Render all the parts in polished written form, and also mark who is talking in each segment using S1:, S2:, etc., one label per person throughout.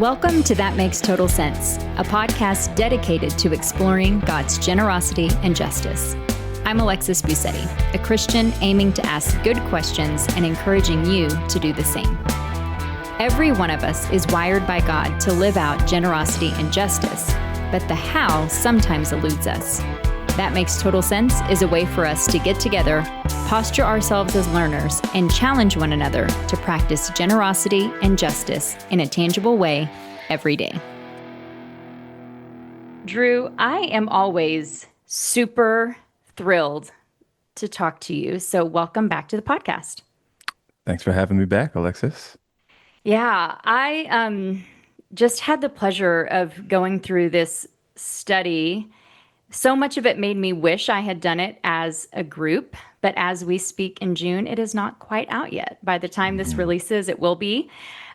S1: Welcome to That Makes Total Sense, a podcast dedicated to exploring God's generosity and justice. I'm Alexis Busetti, a Christian aiming to ask good questions and encouraging you to do the same. Every one of us is wired by God to live out generosity and justice, but the how sometimes eludes us. That Makes Total Sense is a way for us to get together, posture ourselves as learners, and challenge one another to practice generosity and justice in a tangible way every day. Drew, I am always super thrilled to talk to you, so welcome back to the podcast.
S2: Thanks for having me back, Alexis.
S1: Yeah, I just had the pleasure of going through this study. So much of it made me wish I had done it as a group, but as we speak in June, it is not quite out yet. By the time this releases, it will be,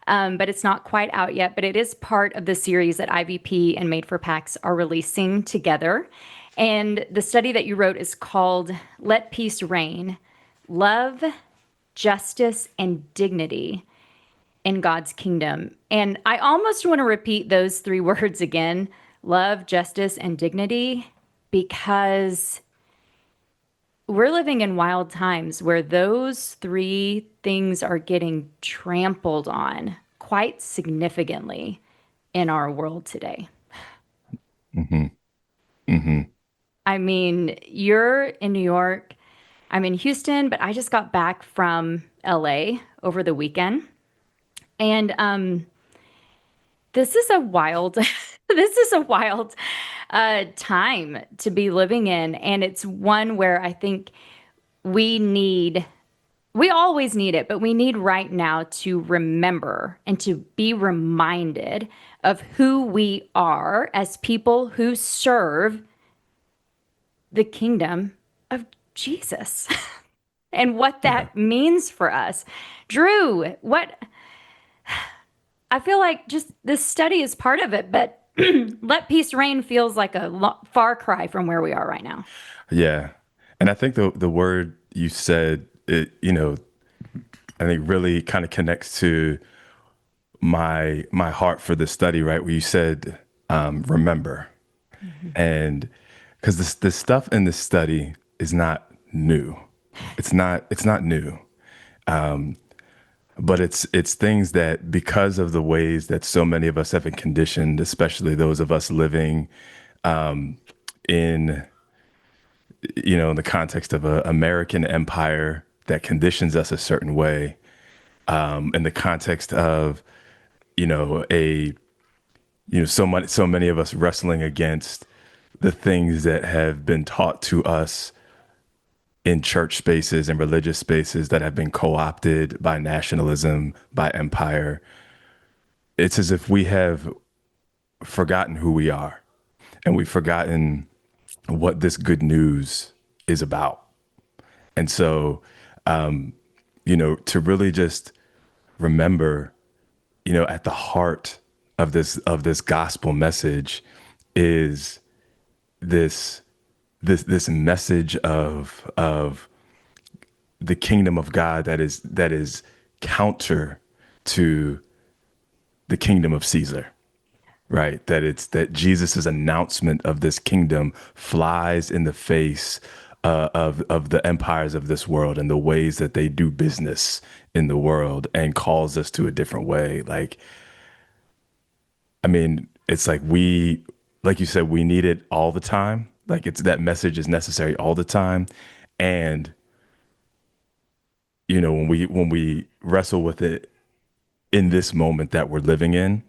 S1: but it's not quite out yet. But it is part of the series that IVP and Made for PACs are releasing together. And the study that you wrote is called Let Peace Reign: Love, Justice, and Dignity in God's Kingdom. And I almost want to repeat those three words again: love, justice, and dignity, because we're living in wild times where those three things are getting trampled on quite significantly in our world today.
S2: Mm-hmm. Mm-hmm.
S1: I mean, you're in New York, I'm in Houston, but I just got back from LA over the weekend. And this is a wild time to be living in, and it's one where I think we always need it, but we need right now to remember and to be reminded of who we are as people who serve the kingdom of Jesus and what that means for us. Drew, I feel like just this study is part of it, but Let Peace Reign feels like a far cry from where we are right now.
S2: Yeah. And I think the word you said, I think really kind of connects to my heart for the study, right? Where you said, remember. And because this stuff in this study is not new. It's not new. But it's things that, because of the ways that so many of us have been conditioned, especially those of us living in in the context of an American empire that conditions us a certain way, in the context of so many of us wrestling against the things that have been taught to us in church spaces and religious spaces that have been co-opted by nationalism, by empire. It's as if we have forgotten who we are, and we've forgotten what this good news is about. And so, to really just remember, at the heart of this gospel message is this message of the kingdom of God that is counter to the kingdom of Caesar, right? That Jesus's announcement of this kingdom flies in the face of the empires of this world and the ways that they do business in the world, and calls us to a different way. It's like you said, we need it all the time. Like, it's that message is necessary all the time. And, when we wrestle with it in this moment that we're living in,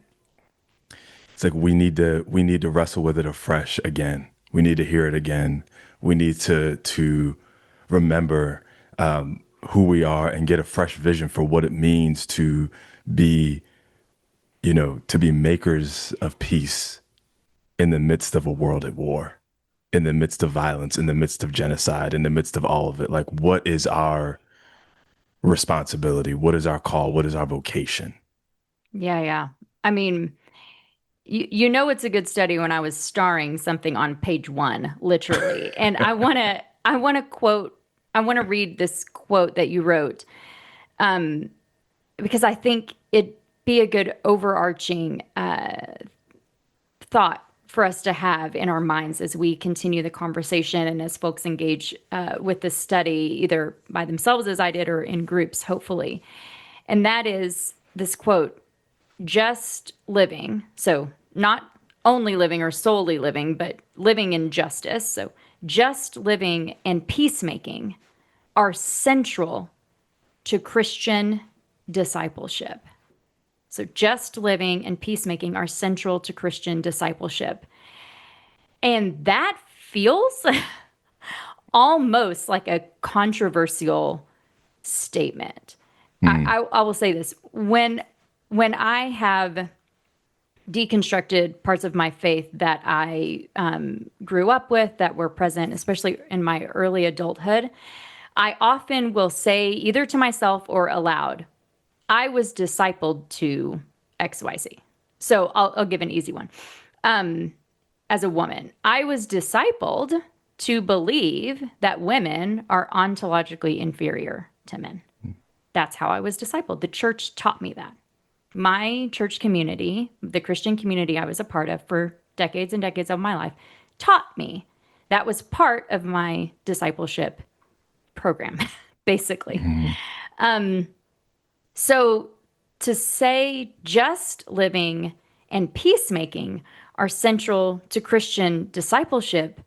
S2: it's like we need to wrestle with it afresh again. We need to hear it again. We need to remember who we are and get a fresh vision for what it means to be, to be makers of peace in the midst of a world at war, in the midst of violence, in the midst of genocide, in the midst of all of it. Like, what is our responsibility? What is our call? What is our vocation?
S1: Yeah. I mean, it's a good study when I was starring something on page one, literally. And I want to read this quote that you wrote, because I think be a good overarching thought for us to have in our minds as we continue the conversation and as folks engage with this study, either by themselves as I did or in groups, hopefully. And that is this quote: just living, so not only living or solely living, but living in justice. So just living and peacemaking are central to Christian discipleship. So just living and peacemaking are central to Christian discipleship. And that feels almost like a controversial statement. I will say this. When I have deconstructed parts of my faith that I grew up with, that were present, especially in my early adulthood, I often will say either to myself or aloud, I was discipled to XYZ. So I'll give an easy one. As a woman, I was discipled to believe that women are ontologically inferior to men. That's how I was discipled. The church taught me that. My church community, the Christian community I was a part of for decades and decades of my life, taught me. That was part of my discipleship program, basically. So to say just living and peacemaking are central to Christian discipleship,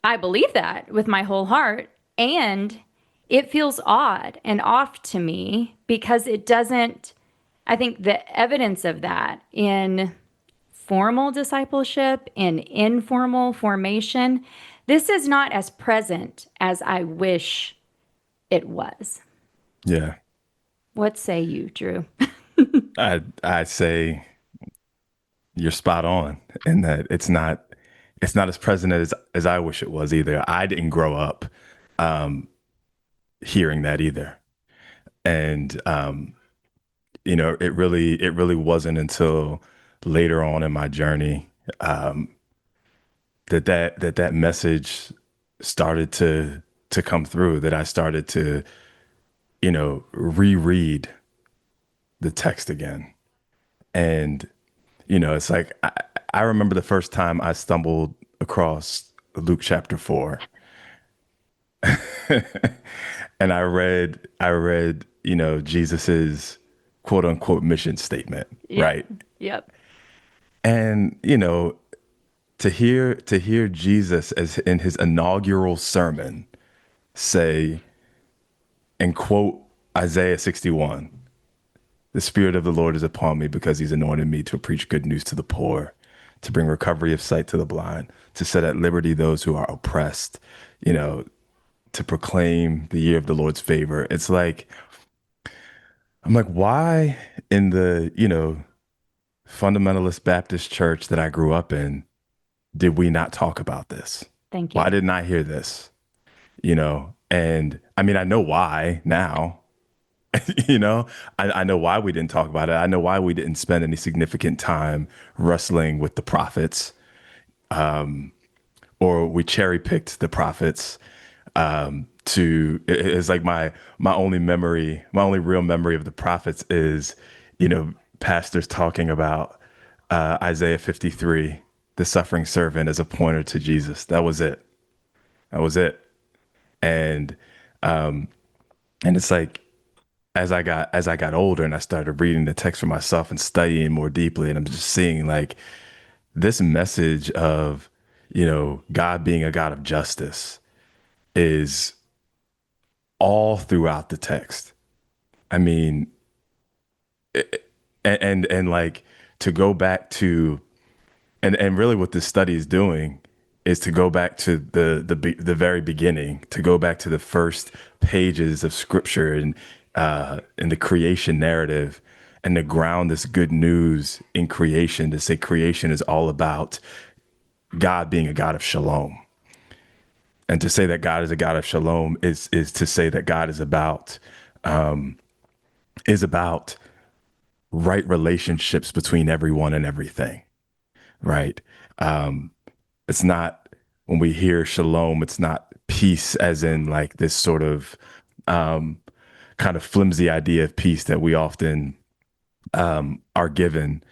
S1: I believe that with my whole heart. And it feels odd and off to me because it doesn't, I think the evidence of that in formal discipleship, in informal formation, this is not as present as I wish it was.
S2: Yeah.
S1: What say you, Drew?
S2: I say you're spot on in that it's not as present as I wish it was either. I didn't grow up hearing that either. And it really wasn't until later on in my journey that message started to come through, that I started to, reread the text again. And, it's like I remember the first time I stumbled across Luke chapter 4. And I read, Jesus's quote unquote mission statement,
S1: Yep.
S2: right?
S1: Yep.
S2: And, to hear Jesus as in his inaugural sermon say and quote Isaiah 61, "The Spirit of the Lord is upon me because he's anointed me to preach good news to the poor, to bring recovery of sight to the blind, to set at liberty those who are oppressed, you know, to proclaim the year of the Lord's favor." It's like, I'm like, why in the, fundamentalist Baptist church that I grew up in did we not talk about this?
S1: Thank
S2: Why
S1: you.
S2: didn't I hear this? And I mean, I know why now. I know why we didn't talk about it. I know why we didn't spend any significant time wrestling with the prophets, or we cherry picked the prophets. It's like my only memory, my only real memory of the prophets is, pastors talking about Isaiah 53, the suffering servant, as a pointer to Jesus. That was it. That was it. And and it's like, as I got older and I started reading the text for myself and studying more deeply, and I'm just seeing like this message of, God being a God of justice is all throughout the text. I mean, and like, to go back to, and really what this study is doing is to go back to the very beginning, to go back to the first pages of scripture and in the creation narrative, and to ground this good news in creation, to say creation is all about God being a God of shalom. And to say that God is a God of shalom is to say that God is about right relationships between everyone and everything, right? It's not, when we hear shalom, it's not peace as in like this sort of kind of flimsy idea of peace that we often are given,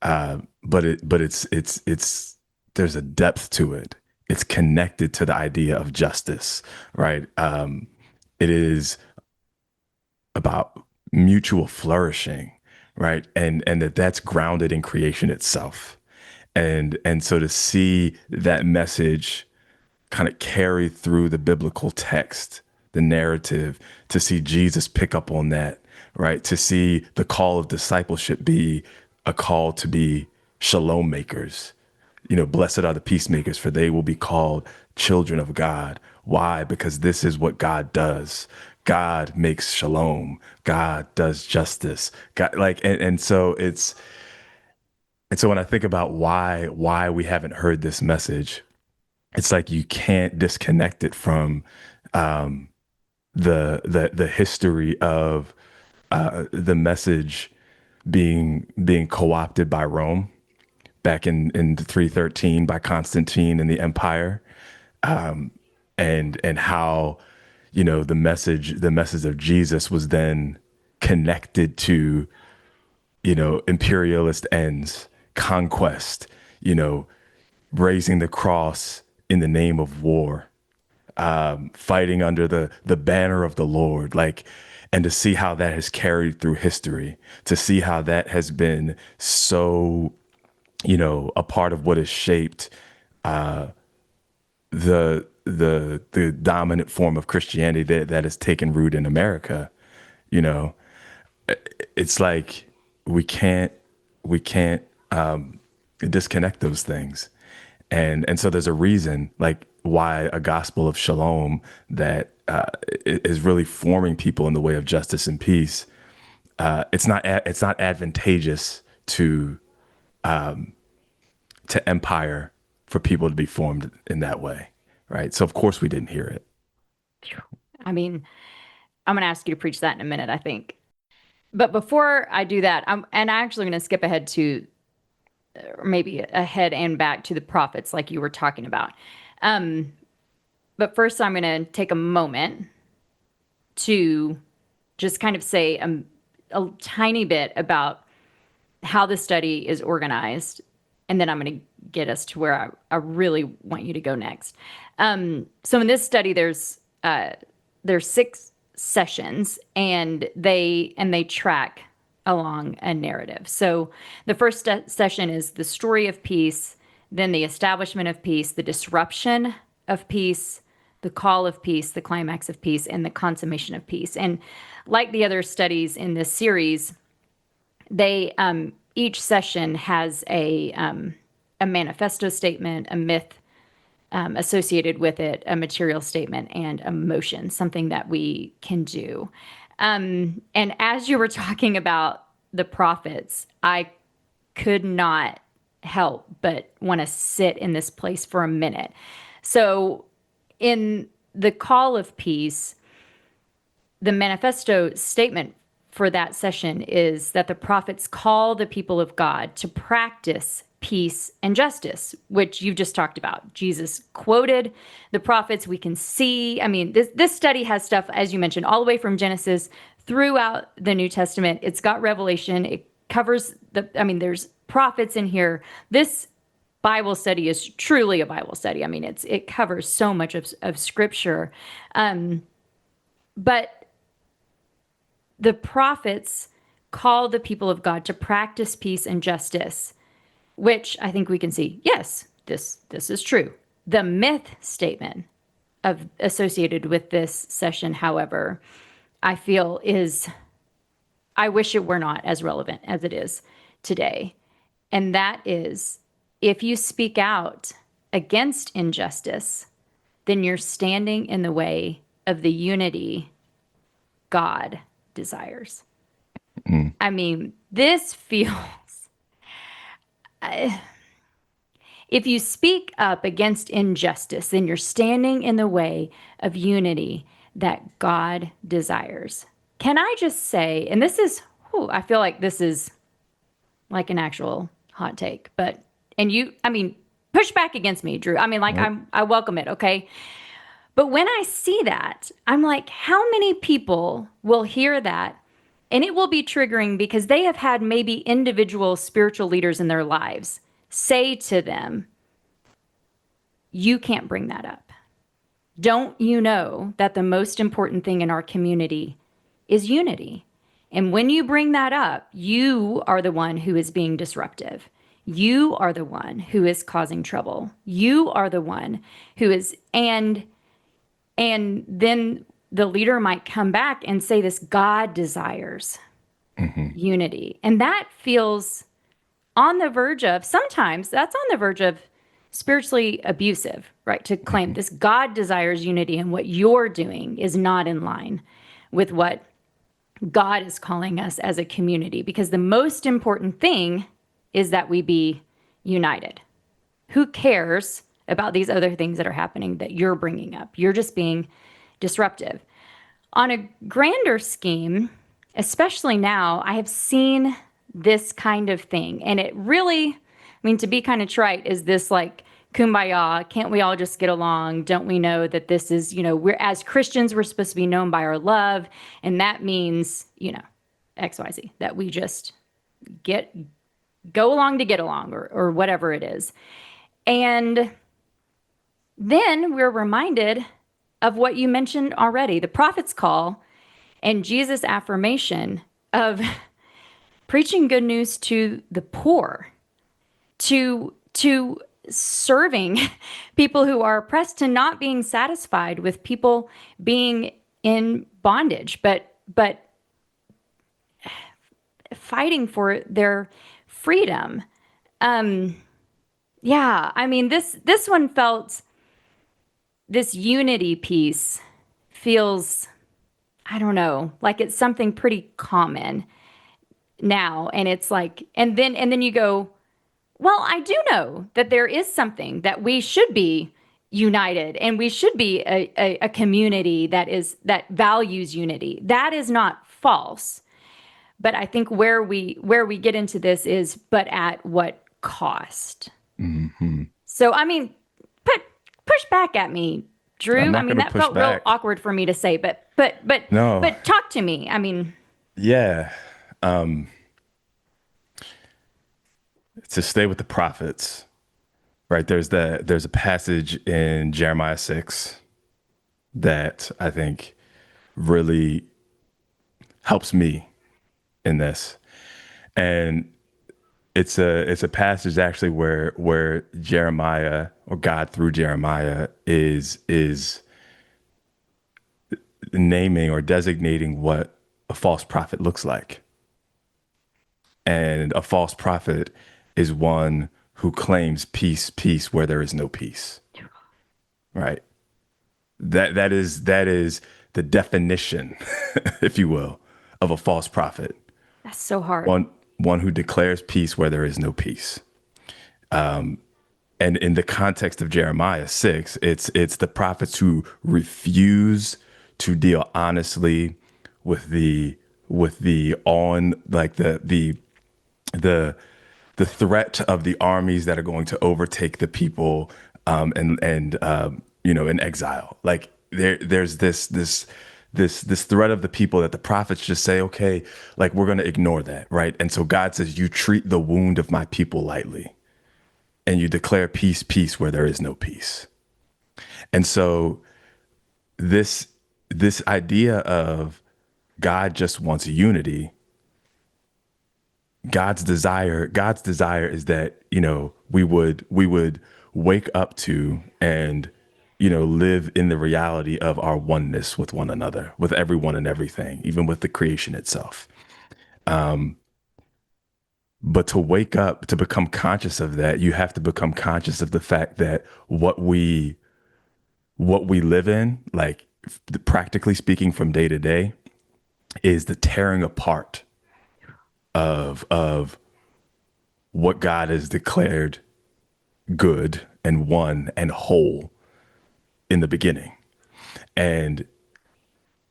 S2: but it's there's a depth to it. It's connected to the idea of justice, right? It is about mutual flourishing, right? And that's grounded in creation itself. And so to see that message kind of carry through the biblical text, the narrative, to see Jesus pick up on that, right? To see the call of discipleship be a call to be shalom makers. Blessed are the peacemakers, for they will be called children of God. Why? Because this is what God does. God makes shalom. God does justice. God, and so when I think about why we haven't heard this message, it's like you can't disconnect it from the history of the message being co-opted by Rome back in 313 by Constantine and the empire, and how the message of Jesus was then connected to imperialist ends, conquest, you know raising the cross in the name of war, fighting under the banner of the Lord, and to see how that has carried through history, to see how that has been so, a part of what has shaped the dominant form of Christianity that has taken root in America. You know, it's like we can't we can't disconnect those things, and so there's a reason like why a gospel of shalom that is really forming people in the way of justice and peace. It's not advantageous to empire for people to be formed in that way, right? So of course we didn't hear it.
S1: I mean, I'm going to ask you to preach that in a minute, I think. But before I do that, I'm actually going to skip ahead to, or maybe ahead and back to the prophets, like you were talking about. Um, but first, I'm going to take a moment to just kind of say a tiny bit about how the study is organized, and then I'm going to get us to where I really want you to go next. So in this study, there's 6 sessions, and they track along a narrative. So the first session is the story of peace, then the establishment of peace, the disruption of peace, the call of peace, the climax of peace, and the consummation of peace. And like the other studies in this series, they each session has a manifesto statement, a myth associated with it, a material statement, and a motion, something that we can do. And as you were talking about the prophets, I could not help but want to sit in this place for a minute. So, in the call of peace, the manifesto statement for that session is that the prophets call the people of God to practice peace and justice, which you've just talked about. Jesus quoted the prophets. We can see, I mean, this study has stuff, as you mentioned, all the way from Genesis throughout the New Testament. It's got Revelation. It covers there's prophets in here. This Bible study is truly a Bible study. I mean, it covers so much of scripture. But the prophets call the people of God to practice peace and justice, which I think we can see, yes, this is true. The myth statement associated with this session, however, I feel I wish it were not as relevant as it is today. And that is, if you speak out against injustice, then you're standing in the way of the unity God desires. I mean, this feels. If you speak up against injustice, then you're standing in the way of unity that God desires. Can I just say, and this is, I feel like this is like an actual hot take, push back against me, Drew. I mean, like,
S2: Nope.
S1: I welcome it, okay? But when I see that, I'm like, how many people will hear that And it will be triggering because they have had maybe individual spiritual leaders in their lives say to them, you can't bring that up. Don't you know that the most important thing in our community is unity? And when you bring that up, you are the one who is being disruptive. You are the one who is causing trouble. You are the one who is, and then the leader might come back and say this, God desires unity. And that feels on the verge of, sometimes that's on the verge of spiritually abusive, right? To claim this God desires unity and what you're doing is not in line with what God is calling us as a community. Because the most important thing is that we be united. Who cares about these other things that are happening that you're bringing up? You're just being disruptive. On a grander scheme, especially now, I have seen this kind of thing. And it really, I mean, to be kind of trite, is this like kumbaya? Can't we all just get along? Don't we know that this is, we're as Christians, we're supposed to be known by our love. And that means, XYZ, that we just go along to get along or whatever it is. And then we're reminded of what you mentioned already, the prophet's call and Jesus' affirmation of preaching good news to the poor, to serving people who are oppressed, to not being satisfied with people being in bondage, but fighting for their freedom. Yeah, I mean this one felt, this unity piece feels, I don't know, like it's something pretty common now. And it's like, and then you go, well, I do know that there is something that we should be united and we should be a community that values unity. That is not false. But I think where we get into this is, but at what cost? So I mean, put push back at me,
S2: I'm
S1: Drew. I
S2: not
S1: mean,
S2: going to
S1: that
S2: push
S1: felt real
S2: back.
S1: awkward for me to say, but
S2: No.
S1: but talk to me. I mean,
S2: Yeah. To stay with the prophets, right? There's a passage in Jeremiah 6 that I think really helps me in this. And it's a passage actually where Jeremiah, or God through Jeremiah, is naming or designating what a false prophet looks like. And a false prophet is one who claims peace, peace where there is no peace. Right. That is the definition, if you will, of a false prophet.
S1: that's so hard.
S2: One who declares peace where there is no peace. And in the context of Jeremiah 6, it's the prophets who refuse to deal honestly with the on like the the threat of the armies that are going to overtake the people, and in exile. Like there's this threat of the people that the prophets just say, okay, like we're going to ignore that, right? And so God says, you treat the wound of my people lightly, and you declare peace, peace where there is no peace. And so this this idea of God just wants unity. God's desire is that, we would wake up to and, live in the reality of our oneness with one another, with everyone and everything, even with the creation itself. But to wake up, to become conscious of that, you have to become conscious of the fact that what we live in, like practically speaking from day to day, is the tearing apart of what God has declared good and one and whole in the beginning. And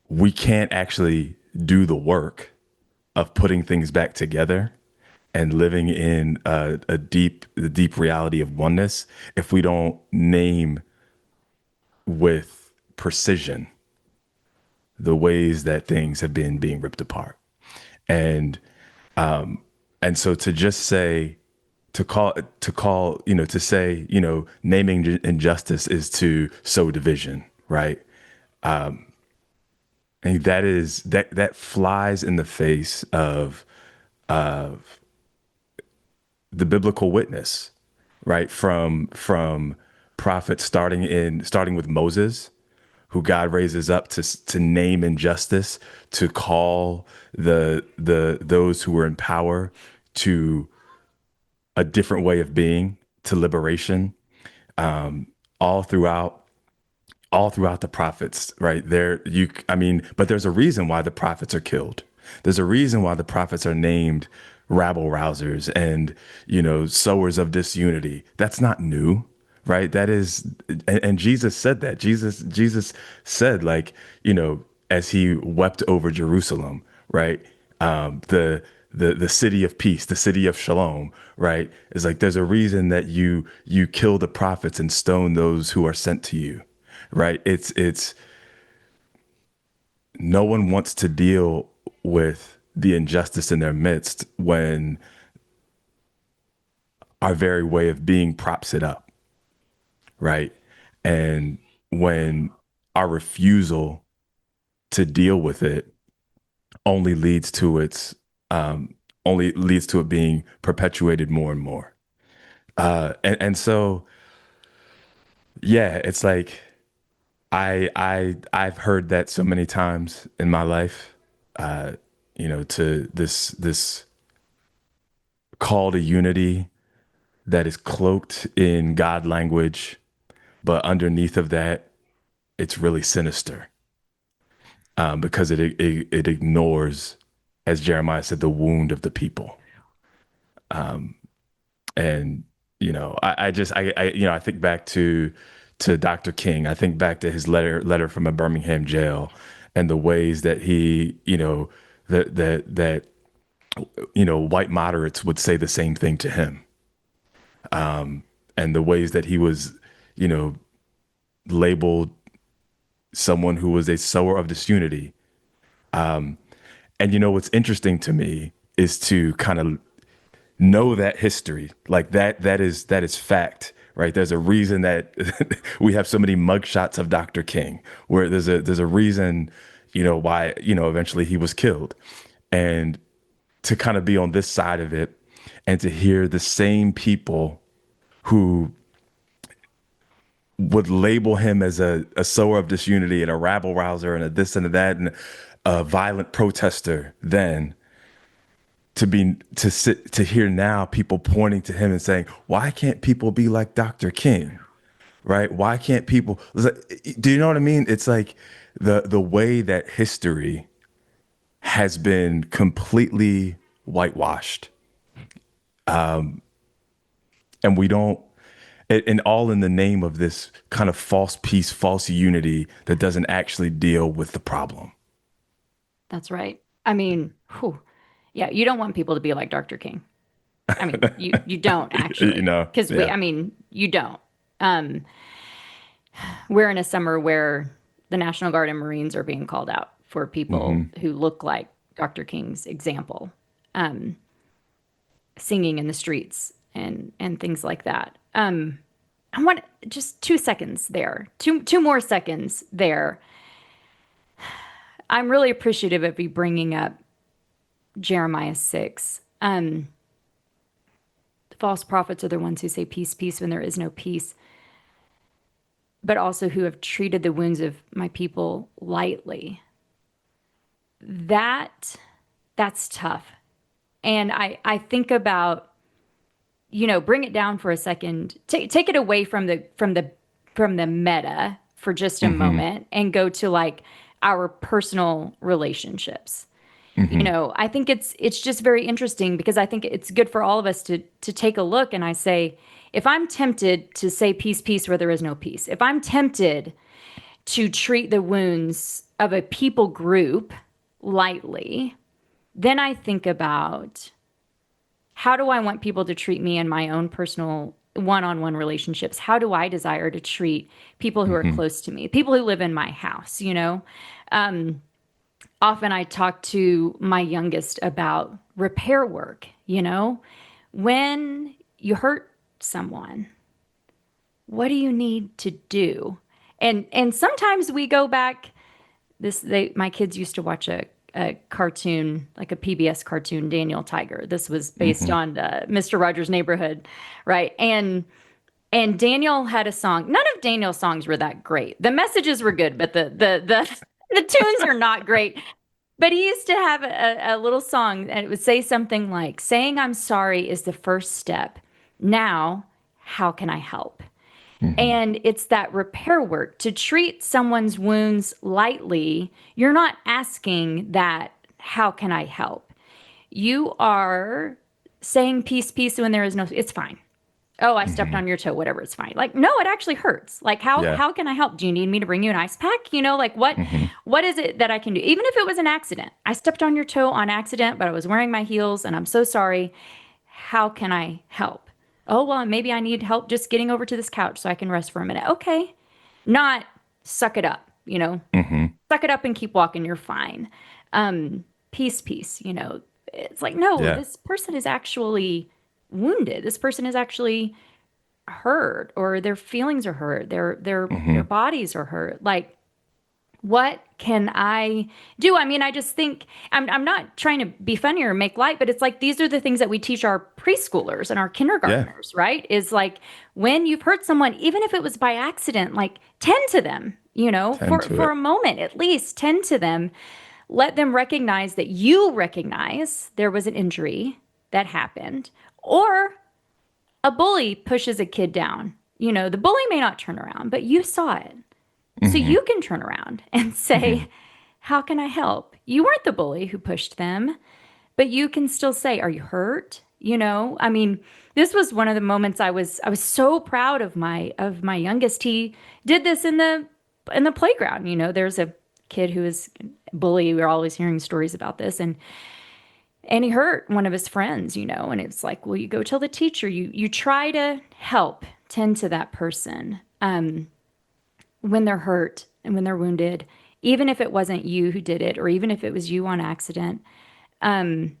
S2: we can't actually do the work of putting things back together and living in the deep reality of oneness if we don't name with precision the ways that things have been being ripped apart. And and so to just say to say, naming injustice is to sow division, right? And that flies in the face of the biblical witness, right? From prophets starting with Moses, who God raises up to name injustice, to call the those who were in power to a different way of being, to liberation, all throughout all throughout the prophets, right? But there's a reason why the prophets are killed. There's a reason why the prophets are named rabble rousers and, sowers of disunity. That's not new, right? And Jesus said that. Jesus said, like, as he wept over Jerusalem, right? The city of peace, the city of shalom, right? Is like, there's a reason that you kill the prophets and stone those who are sent to you, right? It's no one wants to deal with the injustice in their midst when our very way of being props it up, right? And when our refusal to deal with it only leads to its only leads to it being perpetuated more and more. And so, yeah, it's like I've heard that so many times in my life. To this call to unity that is cloaked in God language, but underneath of that, it's really sinister, because it ignores, as Jeremiah said, the wound of the people. And I think back to Dr. King. I think back to his letter from a Birmingham jail, and the ways that he, that white moderates would say the same thing to him, and the ways that he was, you know, labeled someone who was a sower of disunity. And what's interesting to me is to kind of know that history, like that is fact, right? There's a reason that we have so many mugshots of Dr. King, where there's a reason, why eventually he was killed. And to kind of be on this side of it, and to hear the same people who would label him as a sower of disunity and a rabble rouser and a this and a that and a violent protester, then to hear now people pointing to him and saying, why can't people be like Dr. King? Right? Why can't people, do you know what I mean? It's like the way that history has been completely whitewashed. And we don't, and all in the name of this kind of false peace, false unity that doesn't actually deal with the problem.
S1: That's right. I mean, whew. Yeah, you don't want people to be like Dr. King. I mean, you don't actually, because
S2: Yeah.
S1: I mean, you don't. Um, we're in a summer where the National Guard and Marines are being called out for people who look like Dr. King's example, singing in the streets and things like that. I want just 2 seconds there, two more seconds there. I'm really appreciative of you bringing up Jeremiah 6. False prophets are the ones who say peace, peace when there is no peace, but also who have treated the wounds of my people lightly. That's tough. And I think about, bring it down for a second. Take it away from the meta for just a moment and go to like our personal relationships. I think it's just very interesting because I think it's good for all of us to take a look. And I say, if I'm tempted to say peace, peace where there is no peace, if I'm tempted to treat the wounds of a people group lightly, then I think about, how do I want people to treat me in my own personal one-on-one relationships? How do I desire to treat people who are close to me, people who live in my house, often I talk to my youngest about repair work, when you hurt someone, what do you need to do? And sometimes we go back. My kids used to watch a cartoon, like a PBS cartoon, Daniel Tiger. This was based
S2: Hmm.
S1: on Mr. Rogers' Neighborhood, right? And Daniel had a song. None of Daniel's songs were that great. The messages were good, but the the tunes are not great. But he used to have a little song, and it would say something like, "Saying I'm sorry is the first step. Now, how can I help?"
S2: Hmm.
S1: And it's that repair work to treat someone's wounds lightly. You're not asking that, how can I help? You are saying peace, peace when there is no, it's fine. Oh, I stepped
S2: Hmm.
S1: on your toe, whatever, it's fine. Like, no, it actually hurts. Like, how
S2: Yeah.
S1: how can I help? Do you need me to bring you an ice pack? Like
S2: Hmm.
S1: what is it that I can do? Even if it was an accident. I stepped on your toe on accident, but I was wearing my heels and I'm so sorry. How can I help? Oh, well, maybe I need help just getting over to this couch so I can rest for a minute. Okay. Not suck it up,
S2: Hmm.
S1: suck it up and keep walking. You're fine. Peace, peace. It's like, no,
S2: Yeah.
S1: this person is actually wounded. This person is actually hurt, or their feelings are hurt. Their
S2: Hmm.
S1: bodies are hurt. Like, what can I do? I mean, I just think I'm not trying to be funny or make light, but it's like these are the things that we teach our preschoolers and our
S2: Yeah.
S1: kindergartners, right? Is like when you've hurt someone, even if it was by accident, like tend to them,
S2: Tend to
S1: for
S2: it.
S1: a moment at least, tend to them. Let them recognize that you recognize there was an injury that happened, or a bully pushes a kid down. The bully may not turn around, but you saw it. So
S2: Hmm.
S1: you can turn around and
S2: Hmm.
S1: say, how can I help? You weren't the bully who pushed them, but you can still say, are you hurt? I mean, this was one of the moments I was so proud of my youngest. He did this in the playground. There's a kid who is bully. We're always hearing stories about this, and he hurt one of his friends, and it's like, well, you go tell the teacher. You try to help tend to that person when they're hurt and when they're wounded, even if it wasn't you who did it, or even if it was you on accident. And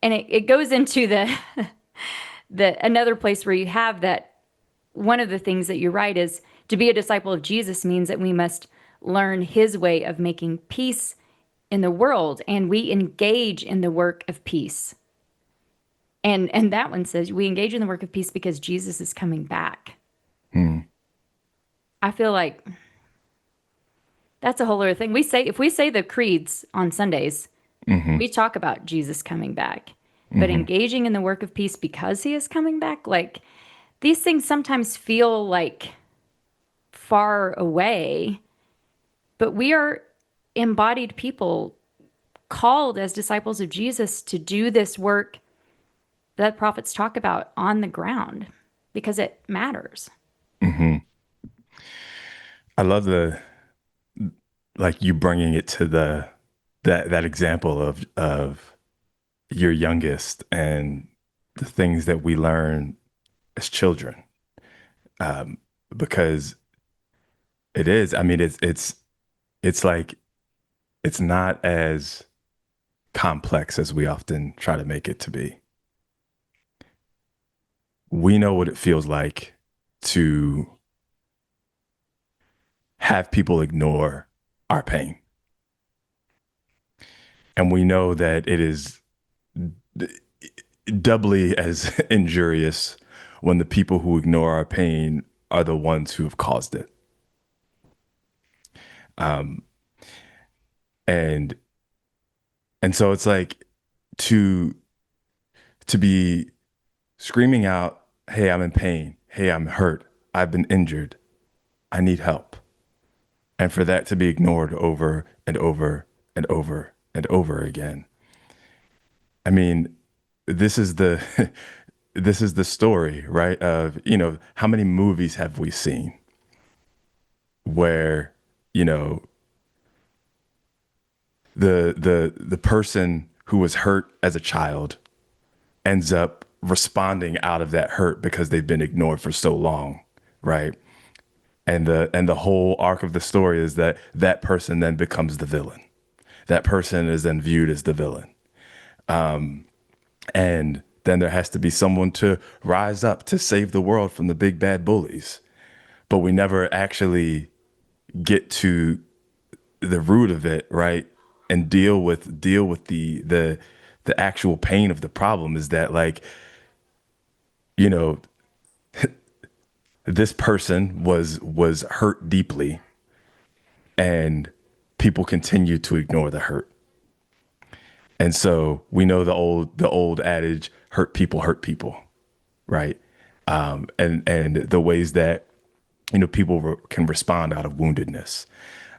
S1: it goes into the another place where you have that. One of the things that you write is, to be a disciple of Jesus means that we must learn his way of making peace in the world, and we engage in the work of peace. And that one says we engage in the work of peace because Jesus is coming back.
S2: Hmm.
S1: I feel like that's a whole other thing. If we say the creeds on Sundays,
S2: Hmm.
S1: we talk about Jesus coming back. But
S2: Hmm.
S1: engaging in the work of peace because he is coming back, like, these things sometimes feel like far away, but we are embodied people called as disciples of Jesus to do this work that prophets talk about on the ground because it matters.
S2: Hmm. I love the like you bringing it to that example of your youngest and the things that we learn as children, because it is. I mean, it's like it's not as complex as we often try to make it to be. We know what it feels like to have people ignore our pain. And we know that it is doubly as injurious when the people who ignore our pain are the ones who have caused it. And so it's like to be screaming out, "Hey, I'm in pain. Hey, I'm hurt. I've been injured. I need help." And for that to be ignored over and over and over and over again. I mean, this is the this is the story, right? Of, how many movies have we seen where, you know, the person who was hurt as a child ends up responding out of that hurt because they've been ignored for so long, right? And the whole arc of the story is that that person then becomes the villain. That person is then viewed as the villain. And then there has to be someone to rise up to save the world from the big bad bullies. But we never actually get to the root of it, right? And deal with the actual pain of the problem is that, like, you know, this person was hurt deeply, and people continue to ignore the hurt. And so we know the old adage, hurt people, right? And the ways that people can respond out of woundedness.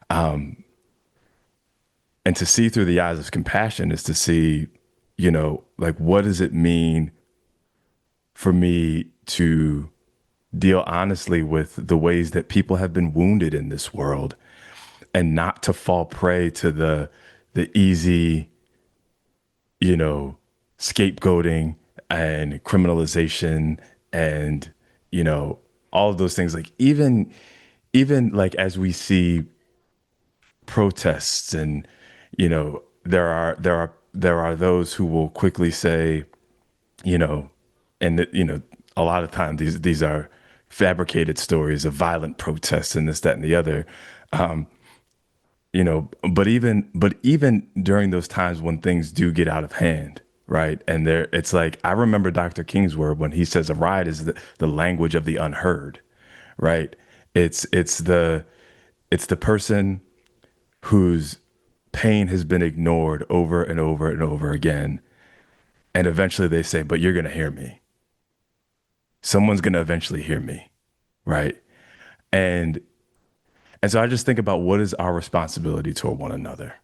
S2: And to see through the eyes of compassion is to see, like, what does it mean for me to deal honestly with the ways that people have been wounded in this world, and not to fall prey to the easy, you know, scapegoating and criminalization, and, you know, all of those things. Like, even like, as we see protests, and, there are those who will quickly say, you know, a lot of times these are fabricated stories of violent protests and this, that, and the other. But even during those times when things do get out of hand, right? And it's like, I remember Dr. King's word when he says a riot is the language of the unheard, right? It's the person whose pain has been ignored over and over and over again, and eventually they say, but you're going to hear me. Someone's going to eventually hear me, right? And and so I just think about, what is our responsibility toward one another.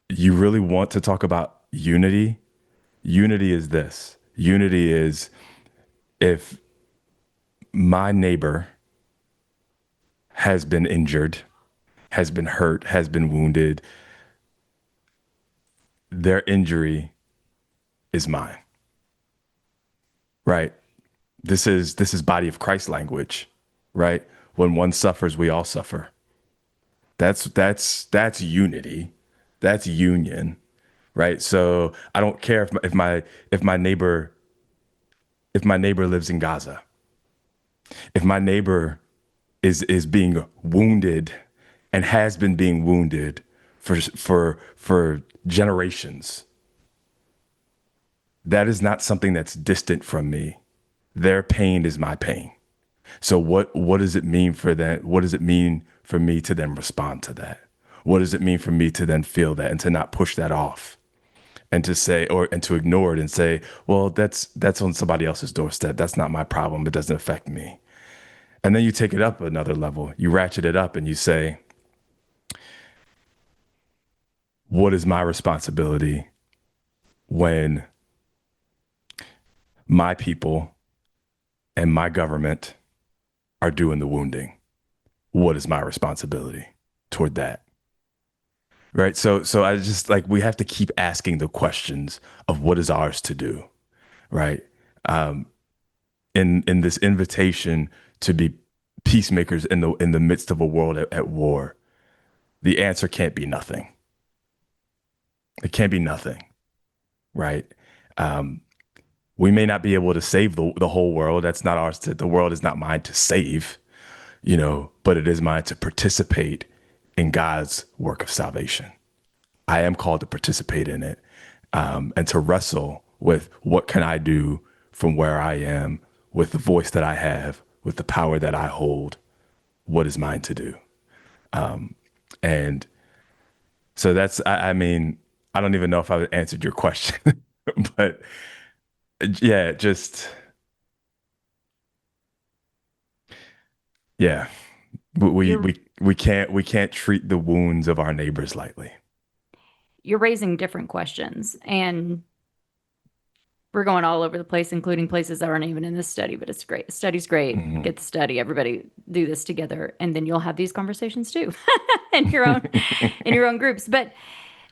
S2: You really want to talk about unity? Unity is this. Unity is, if my neighbor has been injured, has been hurt, has been wounded, their injury is mine, right? This is body of Christ language, right? When one suffers, we all suffer. That's unity. That's union, right? So I don't care if my neighbor lives in Gaza, if my neighbor is being wounded and has been being wounded for generations. That is not something that's distant from me. Their pain is my pain. So what does it mean for that? What does it mean for me to then respond to that? What does it mean for me to then feel that and to not push that off, and to say, and to ignore it and say, well, that's on somebody else's doorstep. That's not my problem. It doesn't affect me. And then you take it up another level. You ratchet it up and you say, what is my responsibility when my people and my government are doing the wounding? What is my responsibility toward that? Right. So I just, like, we have to keep asking the questions of what is ours to do. Right. In this invitation to be peacemakers in the midst of a world at war, the answer can't be nothing. It can't be nothing. Right. We may not be able to save the whole world. That's not ours. The world is not mine to save, but it is mine to participate in God's work of salvation. I am called to participate in it, and to wrestle with, what can I do from where I am, with the voice that I have, with the power that I hold. What is mine to do? And so I mean, I don't even know if I answered your question, but yeah, just, yeah, we
S1: You're
S2: we we can't treat the wounds of our neighbors lightly.
S1: you're raising different questions, and we're going all over the place, including places that aren't even in this study, but it's great. The study's great.
S2: Mhm.
S1: Get the study. Everybody do this together, and then you'll have these conversations too in your own groups. But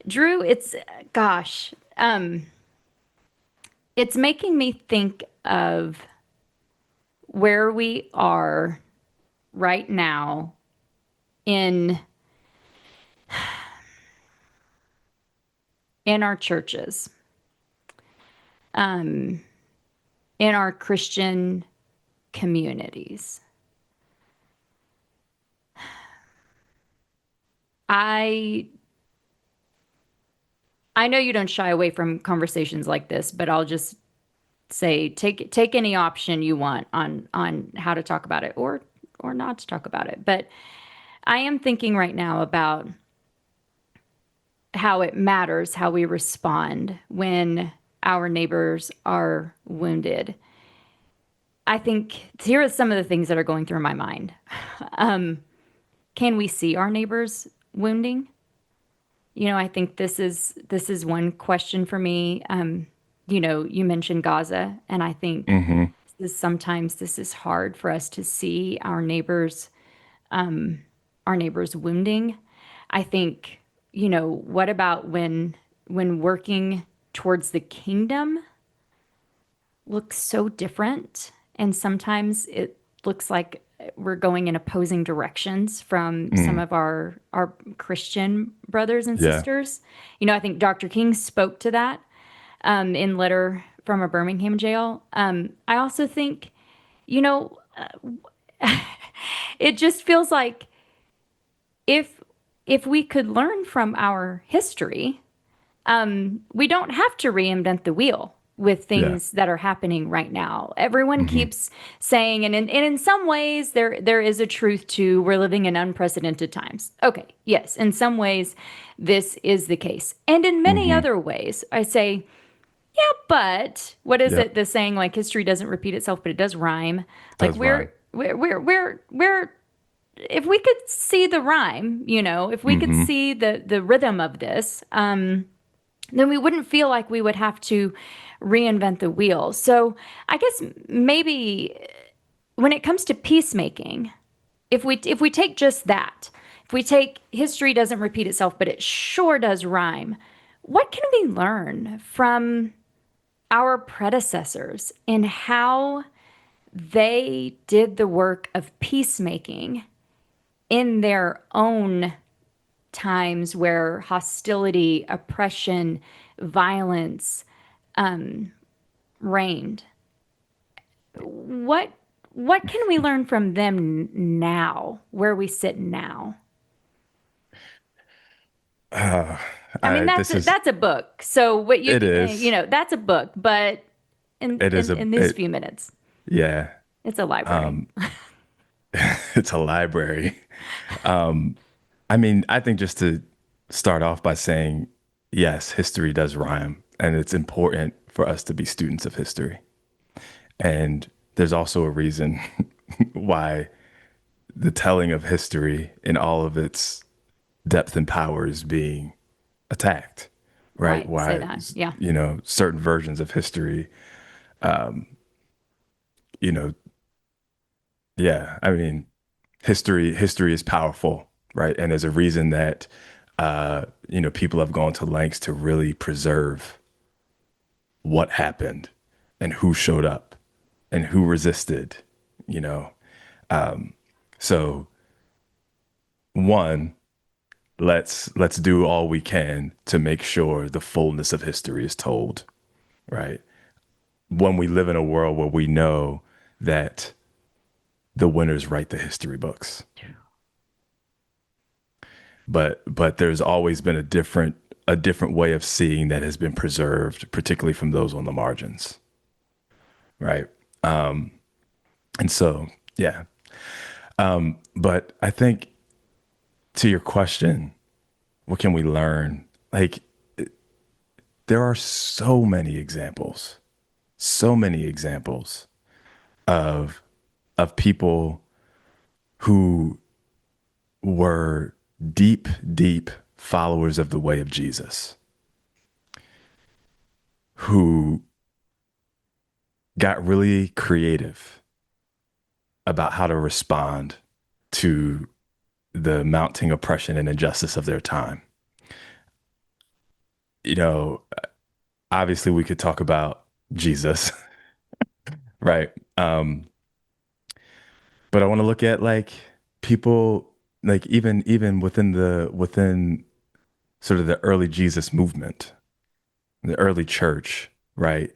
S1: Drew, gosh, it's making me think of where we are right now in our churches, in our Christian communities. I I know you don't shy away from conversations like this, but I'll just say take any option you want on how to talk about it or not to talk about it. But I am thinking right now about how it matters how we respond when our neighbors are wounded. I think here are some of the things that are going through my mind. Can we see our neighbors wounding? I think this is one question for me. You mentioned Gaza, and I think
S2: Hmm.
S1: sometimes this is hard for us to see our neighbors wounding. I think, what about when working towards the kingdom looks so different, and sometimes it looks like we're going in opposing directions from some
S2: Mm.
S1: of our Christian brothers and
S2: Yeah.
S1: sisters. I think Dr. King spoke to that in Letter from a Birmingham Jail. I also think, you know, it just feels like if if we could learn from our history, we don't have to reinvent the wheel with
S2: Yeah.
S1: things that are happening right now. Everyone
S2: Hmm.
S1: keeps saying, and in some ways, there is a truth to we're living in unprecedented times. Okay, yes, in some ways, this is the case, and in many
S2: Hmm.
S1: other ways, I say, yeah, but what is it?
S2: Yep.
S1: The saying like history doesn't repeat itself, but it does rhyme. Like
S2: Does rhyme.
S1: we're if we could see the rhyme, if we could
S2: Hmm.
S1: see the rhythm of this, then we wouldn't feel like we would have to reinvent the wheel. So I guess maybe when it comes to peacemaking, if we take just that, if we take history doesn't repeat itself, but it sure does rhyme, what can we learn from our predecessors in how they did the work of peacemaking in their own times where hostility, oppression, violence reigned? What can we learn from them now, where we sit now?
S2: Uh,
S1: I mean, that's
S2: this
S1: a,
S2: is,
S1: that's a book. So what
S2: it is,
S1: that's a book, but in
S2: it is
S1: in,
S2: a,
S1: in these
S2: it,
S1: few minutes,
S2: yeah,
S1: it's a library.
S2: it's a library. I mean, I think just to start off by saying, yes, history does rhyme, and it's important for us to be students of history. And there's also a reason why the telling of history in all of its depth and power is being attacked, right?
S1: Right. Say
S2: Why,
S1: that. Yeah.
S2: certain versions of history, you know, yeah, I mean, history is powerful, right? And there's a reason that, people have gone to lengths to really preserve what happened and who showed up and who resisted, you know. So one, let's do all we can to make sure the fullness of history is told, right? When we live in a world where we know that the winners write the history books, but there's always been a different way of seeing that has been preserved, particularly from those on the margins, right? And so, yeah. But I think to your question, what can we learn? Like, there are so many examples of people who were deep, deep followers of the way of Jesus, who got really creative about how to respond to the mounting oppression and injustice of their time. You know, obviously we could talk about Jesus, right? But I want to look at like people, like even within sort of the early Jesus movement, the early church, right?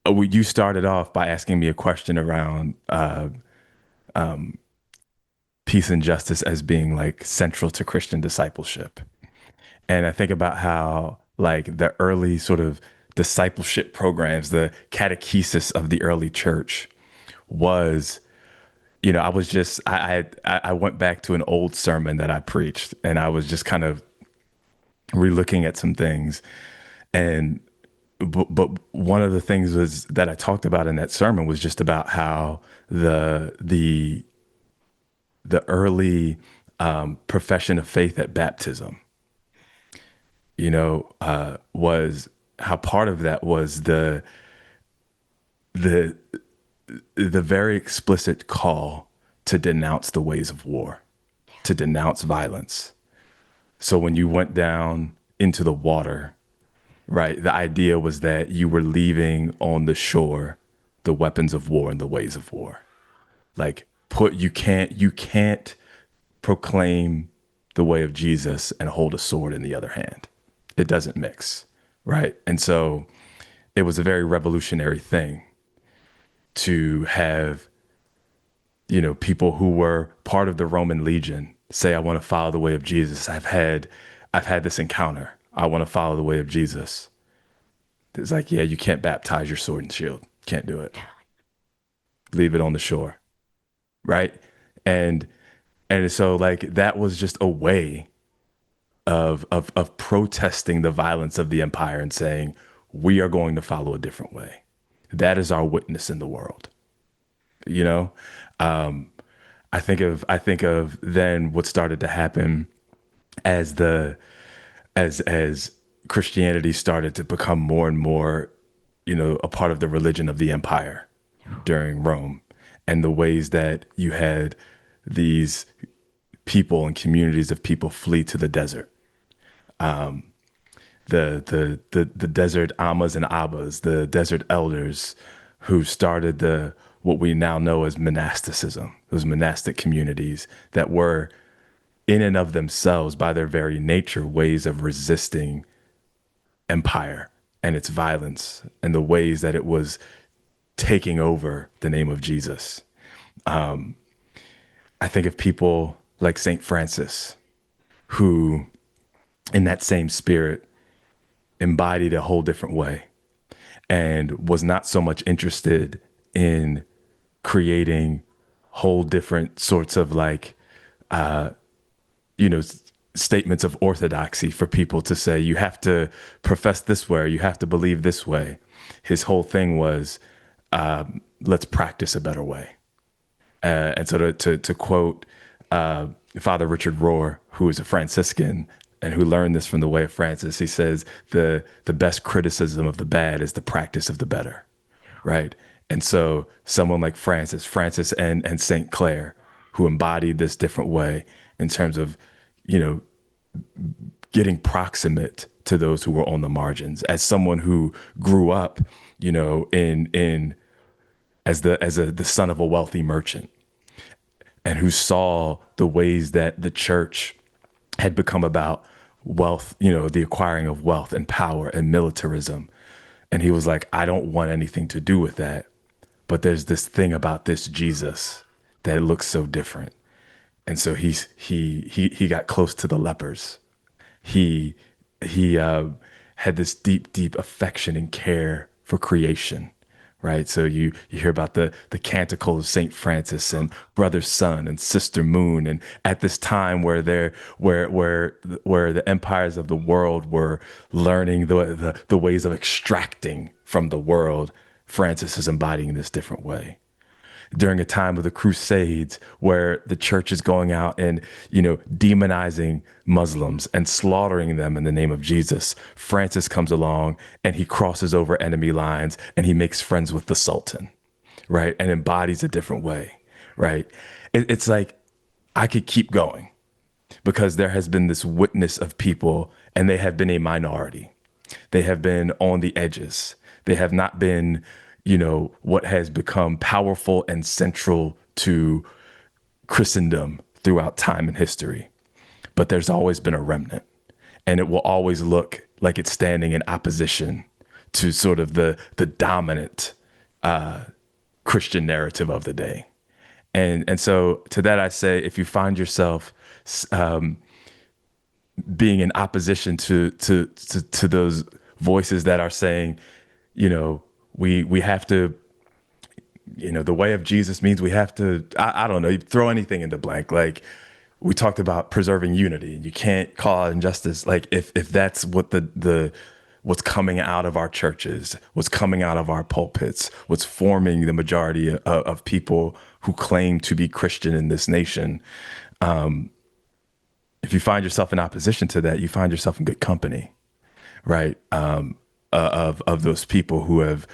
S2: You started off by asking me a question around peace and justice as being like central to Christian discipleship. And I think about how like the early sort of discipleship programs, the catechesis of the early church was, I was just I went back to an old sermon that I preached, and I was just kind of relooking at some things. And but one of the things was that I talked about in that sermon was just about how the early profession of faith at baptism, was how part of that was the the very explicit call to denounce the ways of war, to denounce violence. So when you went down into the water, right, the idea was that you were leaving on the shore the weapons of war and the ways of war. Like you can't proclaim the way of Jesus and hold a sword in the other hand. It doesn't mix, right? And so it was a very revolutionary thing to have, people who were part of the Roman legion say, I want to follow the way of Jesus. I've had this encounter. I want to follow the way of Jesus. It's like, yeah, you can't baptize your sword and shield. Can't do it. Leave it on the shore. Right. And and so like that was just a way of protesting the violence of the empire and saying, we are going to follow a different way. That is our witness in the world. You know? I think of then what started to happen as as Christianity started to become more and more, a part of the religion of the empire during Rome, and the ways that you had these people and communities of people flee to the desert. The desert Amas and Abbas, the desert elders who started the what we now know as monasticism, those monastic communities that were in and of themselves, by their very nature, ways of resisting empire and its violence and the ways that it was taking over the name of Jesus. I think of people like St. Francis, who, in that same spirit, embodied a whole different way and was not so much interested in creating whole different sorts of like, you know, statements of orthodoxy for people to say, you have to profess this way, or you have to believe this way. His whole thing was, let's practice a better way. And so to quote Father Richard Rohr, who is a Franciscan and who learned this from the Way of Francis, he says the best criticism of the bad is the practice of the better, right? And so someone like Francis and Saint Clare, who embodied this different way in terms of, you know, getting proximate to those who were on the margins. As someone who grew up, in the son of a wealthy merchant, and who saw the ways that the church had become about wealth, the acquiring of wealth and power and militarism. And he was like, I don't want anything to do with that. But there's this thing about this Jesus that looks so different. And so he got close to the lepers. He had this deep affection and care for creation, right? So you hear about the canticle of Saint Francis and Brother Sun and Sister Moon, and at this time where the empires of the world were learning the ways of extracting from the world, Francis is embodying this different way. During a time of the Crusades, where the church is going out and, demonizing Muslims and slaughtering them in the name of Jesus, Francis comes along and he crosses over enemy lines and he makes friends with the Sultan, right? And embodies a different way, right? It's like I could keep going because there has been this witness of people, and they have been a minority. They have been on the edges. They have not been, what has become powerful and central to Christendom throughout time and history, but there's always been a remnant, and it will always look like it's standing in opposition to sort of the dominant Christian narrative of the day. And so to that I say, if you find yourself being in opposition to those voices that are saying, you know, we have to, the way of Jesus means we have to, I don't know, you throw anything into blank. Like we talked about preserving unity. You can't call out injustice. Like if that's what what's coming out of our churches, what's coming out of our pulpits, what's forming the majority of people who claim to be Christian in this nation. If you find yourself in opposition to that, you find yourself in good company, right? Of those people who have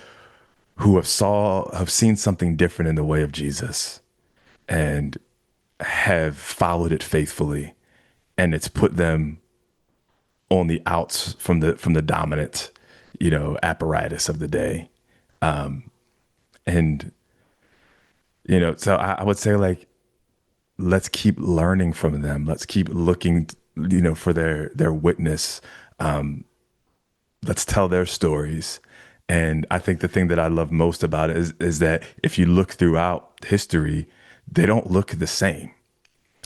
S2: seen something different in the way of Jesus and have followed it faithfully, and it's put them on the outs from the dominant, apparatus of the day. And so I would say, like, let's keep learning from them. Let's keep looking, for their witness. Let's tell their stories. And I think the thing that I love most about it is that if you look throughout history, they don't look the same.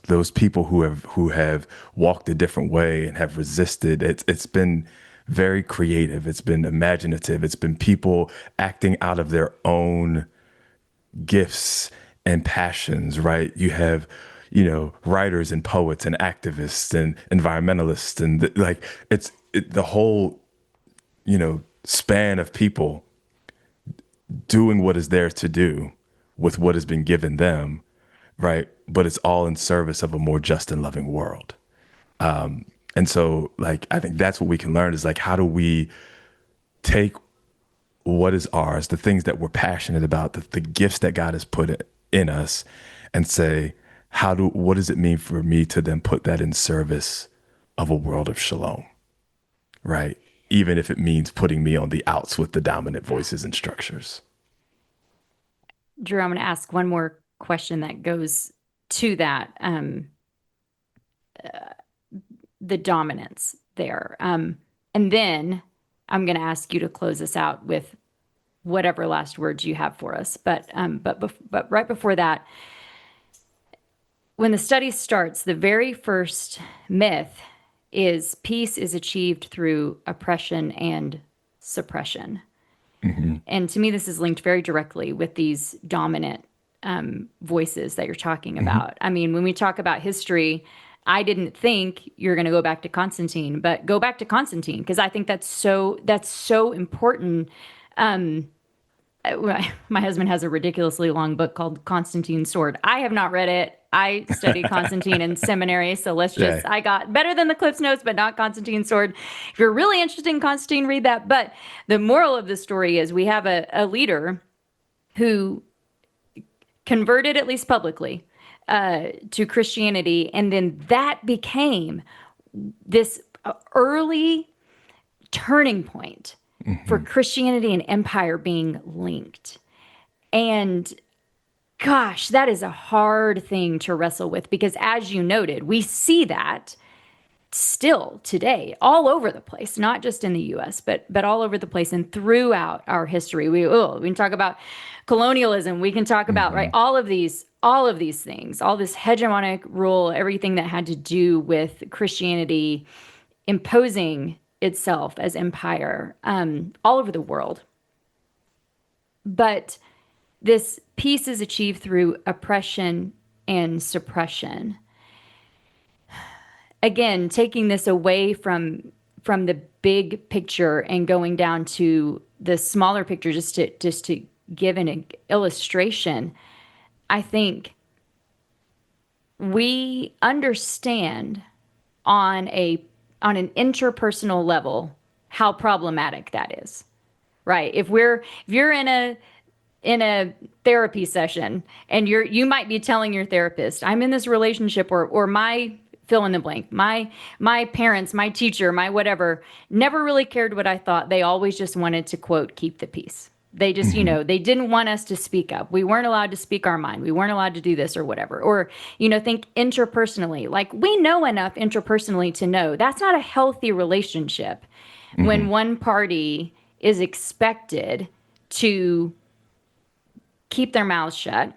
S2: Those people who have walked a different way and have resisted, it's been very creative. It's been imaginative. It's been people acting out of their own gifts and passions, right? You have, writers and poets and activists and environmentalists and the whole, span of people doing what is theirs to do with what has been given them, right? But it's all in service of a more just and loving world. And so, like, I think that's what we can learn is, like, how do we take what is ours, the things that we're passionate about, the gifts that God has put in us, and say, what does it mean for me to then put that in service of a world of shalom, right? Even if it means putting me on the outs with the dominant voices and structures.
S1: Drew, I'm going to ask one more question that goes to that, the dominance there. And then I'm going to ask you to close us out with whatever last words you have for us. But right before that, when the study starts, the very first myth is peace is achieved through oppression and suppression.
S2: Mm-hmm.
S1: And to me, this is linked very directly with these dominant voices that you're talking about. Mm-hmm. I mean, when we talk about history, I didn't think you're going to go back to Constantine, but go back to Constantine, because I think that's so important. My husband has a ridiculously long book called Constantine's Sword. I have not read it. I studied Constantine in seminary, so I got better than the Cliff's Notes, but not Constantine's Sword. If you're really interested in Constantine, read that. But the moral of the story is we have a leader who converted, at least publicly, to Christianity, and then that became this early turning point for Christianity and empire being linked. And gosh, that is a hard thing to wrestle with, because as you noted, we see that still today all over the place, not just in the US, but all over the place and throughout our history. We can talk about colonialism, we can talk about right all of these things, all this hegemonic rule, everything that had to do with Christianity imposing itself as empire all over the world. But this peace is achieved through oppression and suppression. Again, taking this away from the big picture and going down to the smaller picture, just to give an illustration, I think we understand on an interpersonal level how problematic that is, right? If you're in a therapy session and you might be telling your therapist, I'm in this relationship, or my fill in the blank, my parents, my teacher, my whatever, never really cared what I thought. They always just wanted to, quote, keep the peace. They just,
S2: Hmm.
S1: they didn't want us to speak up. We weren't allowed to speak our mind. We weren't allowed to do this or whatever. Or, think interpersonally. Like, we know enough interpersonally to know that's not a healthy relationship when
S2: Hmm.
S1: one party is expected to keep their mouths shut,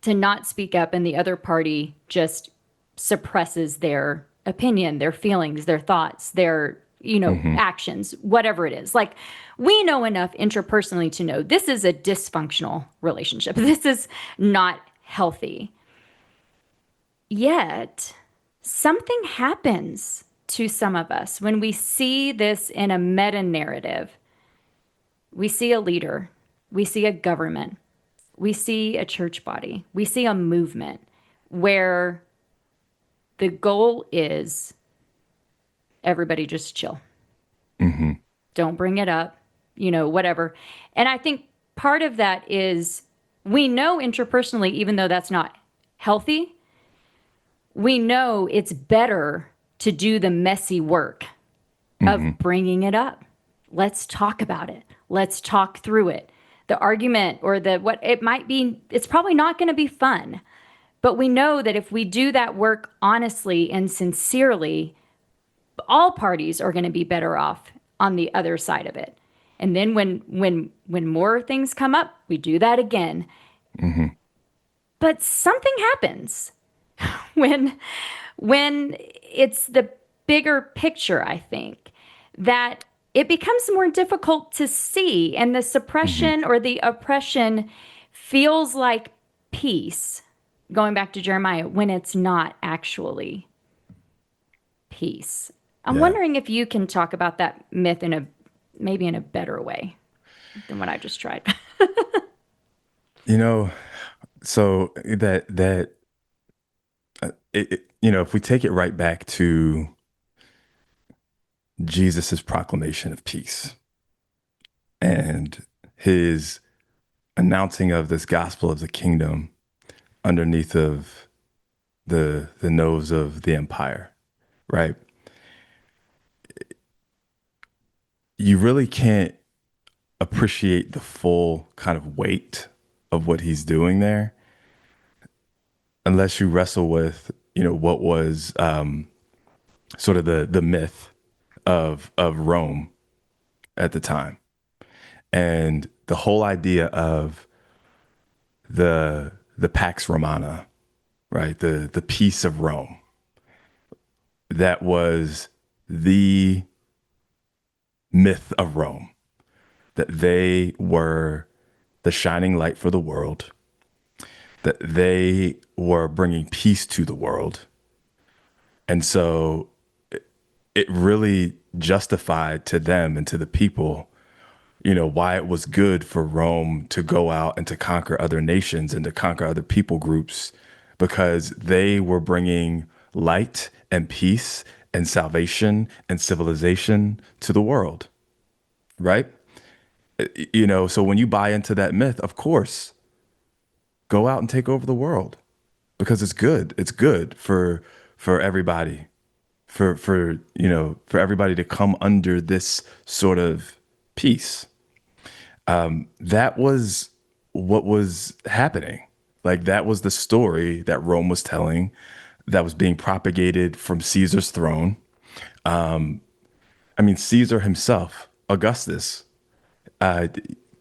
S1: to not speak up, and the other party just suppresses their opinion, their feelings, their thoughts, their,
S2: Hmm.
S1: actions, whatever it is. Like, we know enough interpersonally to know this is a dysfunctional relationship. This is not healthy. Yet, something happens to some of us when we see this in a meta narrative. We see a leader, we see a government, we see a church body, we see a movement where the goal is everybody just chill.
S2: Hmm.
S1: Don't bring it up, whatever. And I think part of that is we know interpersonally, even though that's not healthy, we know it's better to do the messy work
S2: Hmm.
S1: of bringing it up. Let's talk about it. Let's talk through it. The argument or the what it might be, it's probably not going to be fun. But we know that if we do that work honestly and sincerely, all parties are going to be better off on the other side of it. And then when more things come up, we do that again.
S2: Hmm.
S1: But something happens when when it's the bigger picture, I think, that it becomes more difficult to see and the
S2: Hmm.
S1: suppression or the oppression feels like peace, going back to Jeremiah, when it's not actually peace. I'm
S2: Yeah.
S1: wondering if you can talk about that myth in a maybe in a better way than what I just tried.
S2: You know, so if we take it right back to Jesus's proclamation of peace and his announcing of this gospel of the kingdom underneath of the nose of the empire, right? You really can't appreciate the full kind of weight of what he's doing there unless you wrestle with, what was sort of the myth of Rome at the time, and the whole idea of the Pax Romana, right? The peace of Rome. That was the myth of Rome, that they were the shining light for the world, that they were bringing peace to the world. And so it really justified to them and to the people, why it was good for Rome to go out and to conquer other nations and to conquer other people groups, because they were bringing light and peace and salvation and civilization to the world, right? So when you buy into that myth, of course, go out and take over the world because it's good. It's good for everybody, for everybody to come under this sort of peace. That was what was happening. Like, that was the story that Rome was telling, that was being propagated from Caesar's throne. I mean, Caesar himself, Augustus, uh,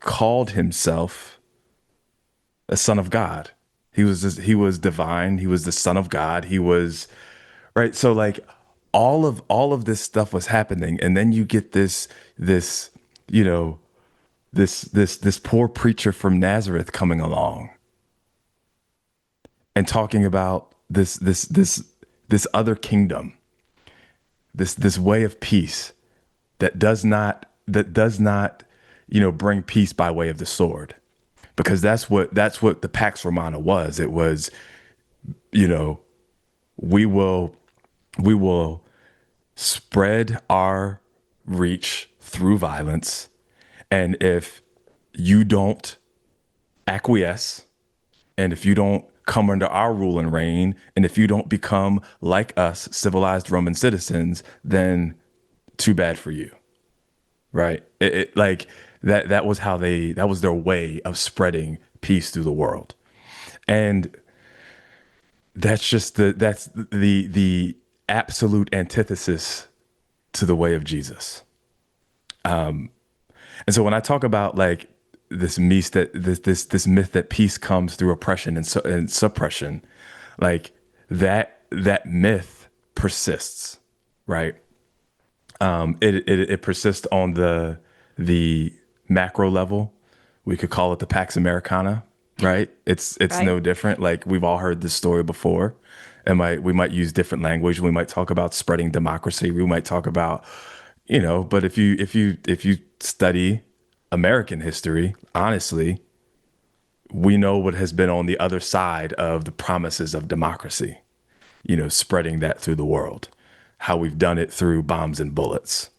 S2: called himself a son of God. He was divine. He was the son of God. He was right. So like all of this stuff was happening, and then you get this you know this poor preacher from Nazareth coming along and talking about this other kingdom, this way of peace that does not bring peace by way of the sword, because that's what the Pax Romana was. It was, you know we will we will spread our reach through violence, and if you don't acquiesce, and if you don't come under our rule and reign, and if you don't become like us, civilized Roman citizens, then too bad for you, right? Like That was how that was their way of spreading peace through the world. And that's the absolute antithesis to the way of Jesus. And so when I talk about like this this myth that peace comes through oppression and suppression, like that myth persists, right? It persists on the macro level. We could call it the Pax Americana, right? It's
S1: Right.
S2: no different. Like we've all heard this story before. And we might use different language. We might talk about spreading democracy. We might talk about, but if you study American history, honestly, we know what has been on the other side of the promises of democracy, spreading that through the world. How we've done it through bombs and bullets,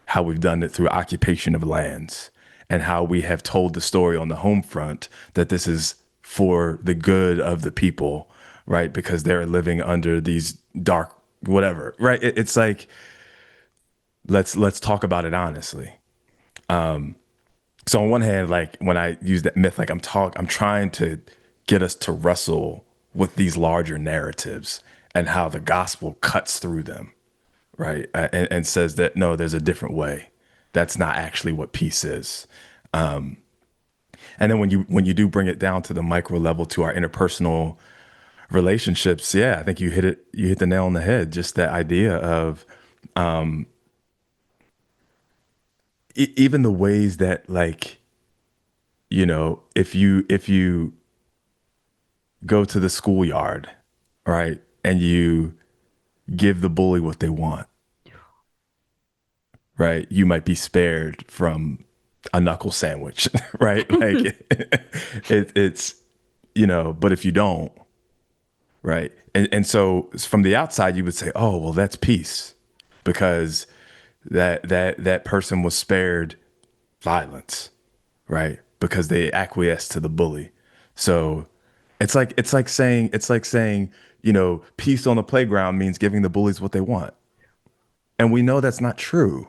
S2: how we've done it through occupation of lands, and how we have told the story on the home front that this is for the good of the people, right? Because they're living under these dark whatever, right? It's like let's talk about it honestly. So on one hand, like when I use that myth, like I'm trying to get us to wrestle with these larger narratives and how the gospel cuts through them, right? And says that no, there's a different way. That's not actually what peace is. And then when you do bring it down to the micro level to our interpersonal relationships, yeah, I think you hit the nail on the head. Just that idea of even the ways that like, if you go to the schoolyard, right, and you give the bully what they want, right, you might be spared from a knuckle sandwich, right? Like it's but if you don't, right, and so from the outside you would say, oh well, that's peace because that person was spared violence, right? Because they acquiesced to the bully. So it's like saying, peace on the playground means giving the bullies what they want. And we know that's not true.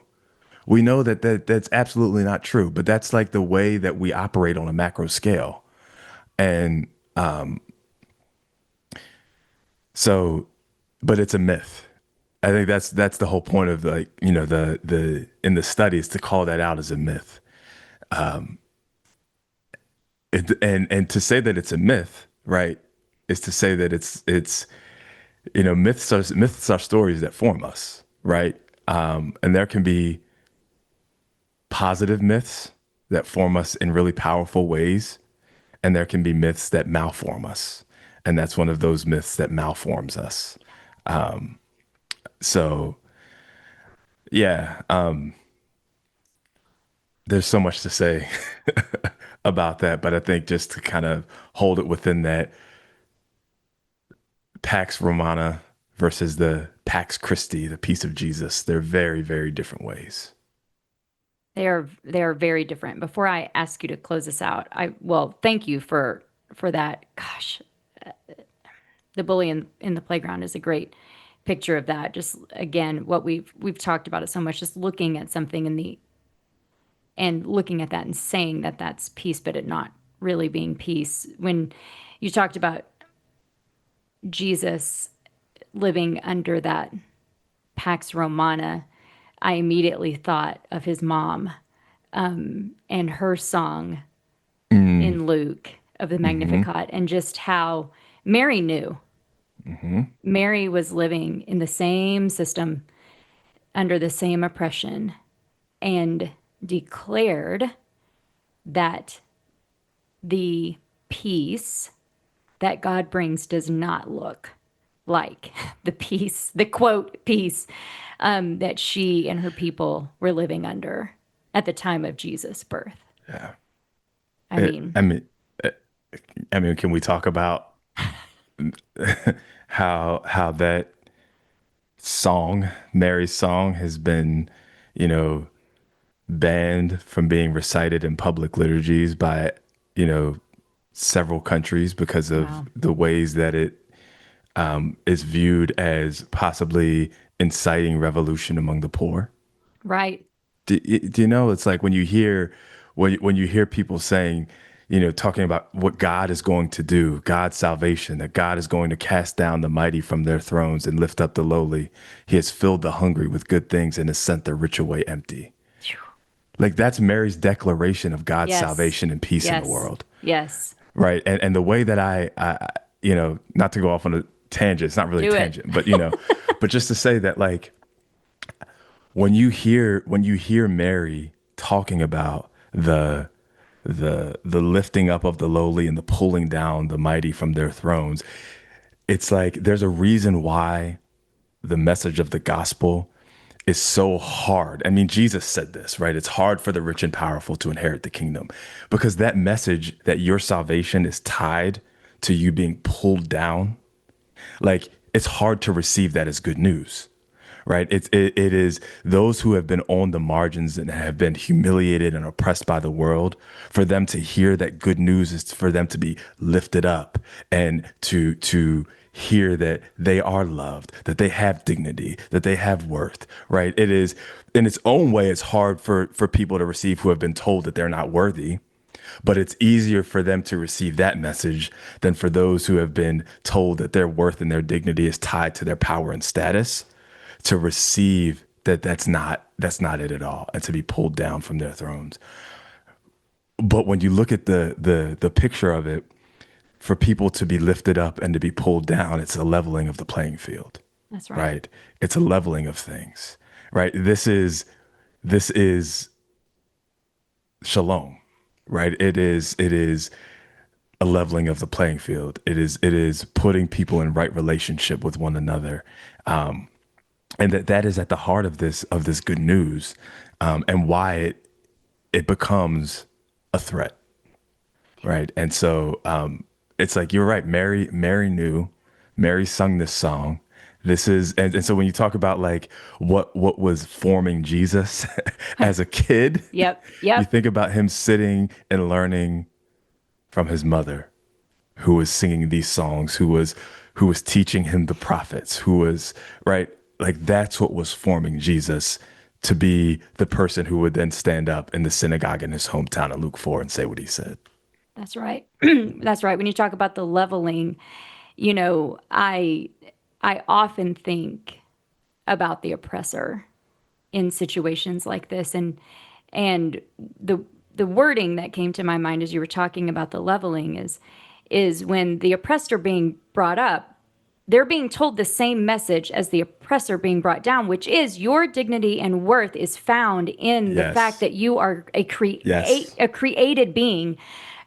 S2: We know that's absolutely not true, but that's like the way that we operate on a macro scale. And so but it's a myth. I think that's the whole point of like, the in the studies to call that out as a myth. And to say that it's a myth, right, is to say that it's myths are stories that form us, right? And there can be positive myths that form us in really powerful ways, and there can be myths that malform us, and that's one of those myths that malforms us. So yeah, there's so much to say about that, but I think just to kind of hold it within that Pax Romana versus the Pax Christi, the peace of Jesus, they're very, very different ways.
S1: They are very different. Before I ask you to close this out, well, thank you for that. Gosh, the bully in the playground is a great picture of that. Just again, what we've talked about it so much. Just looking at something and looking at that and saying that that's peace, but it not really being peace. When you talked about Jesus living under that Pax Romana, I immediately thought of his mom and her song
S2: Mm,
S1: in Luke of the
S2: hmm
S1: Magnificat, and just how Mary knew.
S2: hmm
S1: Mary was living in the same system, under the same oppression, and declared that the peace that God brings does not look like the peace, the quote, peace that she and her people were living under at the time of Jesus' birth.
S2: Yeah.
S1: I mean,
S2: I mean, uh, can we talk about how that song, Mary's song, has been, you know, banned from being recited in public liturgies by, you know, several countries because of
S1: wow.
S2: the ways that it is viewed as possibly inciting revolution among the poor.
S1: Right.
S2: Do you know? It's like when you hear people saying, talking about what God is going to do, God's salvation, that God is going to cast down the mighty from their thrones and lift up the lowly. He has filled the hungry with good things and has sent the rich away empty.
S1: Phew.
S2: Like that's Mary's declaration of God's
S1: Yes.
S2: salvation and peace in the
S1: Yes.
S2: world.
S1: Yes.
S2: Right. And the way that not to go off on a tangent, it's not really a
S1: Do it.
S2: tangent, but just to say that like when you hear Mary talking about the lifting up of the lowly and the pulling down the mighty from their thrones, it's like there's a reason why the message of the gospel is so hard. I mean, Jesus said this, right? It's hard for the rich and powerful to inherit the kingdom because that message that your salvation is tied to you being pulled down, like it's hard to receive that as good news, right? It is those who have been on the margins and have been humiliated and oppressed by the world, for them to hear that good news is for them to be lifted up and to hear that they are loved, that they have dignity, that they have worth, right? It is in its own way, it's hard for people to receive who have been told that they're not worthy, but it's easier for them to receive that message than for those who have been told that their worth and their dignity is tied to their power and status to receive that that's not it at all and to be pulled down from their thrones. But when you look at the picture of it, for people to be lifted up and to be pulled down, it's a leveling of the playing field,
S1: That's right.
S2: right? It's a leveling of things, right? This is shalom, right? It is a leveling of the playing field. It is putting people in right relationship with one another, and that is at the heart of this good news, and why it becomes a threat, right? And so it's like you're right. Mary knew. Mary sung this song. This is and so when you talk about like what was forming Jesus as a kid,
S1: Yep.
S2: you
S1: Yep.
S2: think about him sitting and learning from his mother, who was singing these songs, who was teaching him the prophets, who was right. Like that's what was forming Jesus to be the person who would then stand up in the synagogue in his hometown in Luke 4 and say what he said.
S1: That's right. That's right. When you talk about the leveling, I often think about the oppressor in situations like this, and the the wording that came to my mind as you were talking about the leveling is when the oppressed are being brought up, they're being told the same message as the oppressor being brought down, which is your dignity and worth is found in the fact
S2: Yes.
S1: that you are
S2: Yes.
S1: a created being,